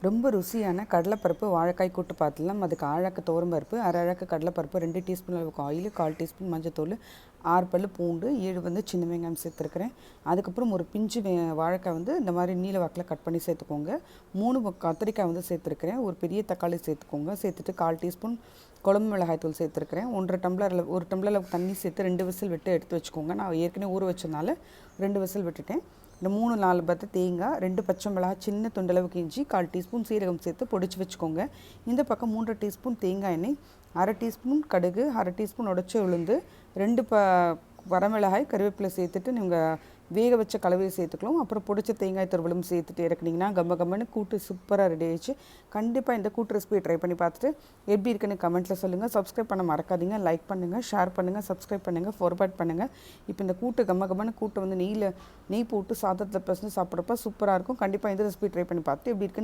ரொம்ப ருசியான கடலைப்பருப்பு வாழைக்காய் கூட்டு பார்த்துலாம். அதுக்கு அழகு துவரம்பருப்பு, அரை அழகு கடலைப்பருப்பு, 2 டீஸ்பூன் அளவுக்கு ஆயில், 1/4 டீஸ்பூன் மஞ்சத்தூள், 6 பல்லு பூண்டு, 7 சின்ன வெங்காயம் சேர்த்துருக்கிறேன். அதுக்கப்புறம் ஒரு பிஞ்சு வாழைக்காய் இந்த மாதிரி நீல வாக்கில் கட் பண்ணி சேர்த்துக்கோங்க. 3 கத்திரிக்காய் சேர்த்துருக்கிறேன். ஒரு பெரிய தக்காளி சேர்த்துக்கோங்க. சேர்த்துட்டு 1/4 டீஸ்பூன் குழம்பு மிளகாய் தூள் சேர்த்துருக்கிறேன். 1 டம்ளர் அளவுக்கு தண்ணி சேர்த்து 2 விசில் விட்டு எடுத்து வச்சுக்கோங்க. நான் ஏற்கனவே ஊற வச்சதுனால 2 விசில் விட்டுட்டேன். இந்த 3-4 பத்து தேங்காய், 2 பச்சை மிளகாய், சின்ன துண்டளவுக்கு இஞ்சி, 1/4 டீஸ்பூன் சீரகம் சேர்த்து பொடிச்சு வச்சுக்கோங்க. இந்த பக்கம் 3 டீஸ்பூன் தேங்காய் எண்ணெய், அரை டீஸ்பூன் கடுகு, அரை டீஸ்பூன் உடச்ச உளுந்து, 2 வரமிளகாய், கருவேப்பிலை சேர்த்துட்டு நீங்கள் வேக வச்ச கலவையை சேர்த்துக்கலாம். அப்புறம் பொடிச்ச தேங்காய் துருவலும் சேர்த்துட்டு இறக்குனீங்கன்னா கம்மன்னு கூட்டு சூப்பராக ரெடி ஆயிடுச்சு. கண்டிப்பாக இந்த கூட்டு ரெசிபியை ட்ரை பண்ணி பார்த்துட்டு எப்படி இருக்குன்னு கமெண்ட்டில் சொல்லுங்கள். சப்ஸ்கிரைப் பண்ண மறக்காதீங்க. லைக் பண்ணுங்கள், ஷேர் பண்ணுங்கள், சப்ஸ்கிரைப் பண்ணுங்கள், ஃபார்வர்ட் பண்ணுங்கள். இப்போ இந்த கூட்டு கம்மன்னு கூட்டு நெய் போட்டு சாதத்தில் பிசைஞ்சு சாப்பிட்றப்ப சூப்பராக இருக்கும். கண்டிப்பாக இந்த ரெசிபி ட்ரை பண்ணி பார்த்துட்டு எப்படி இருக்குன்னு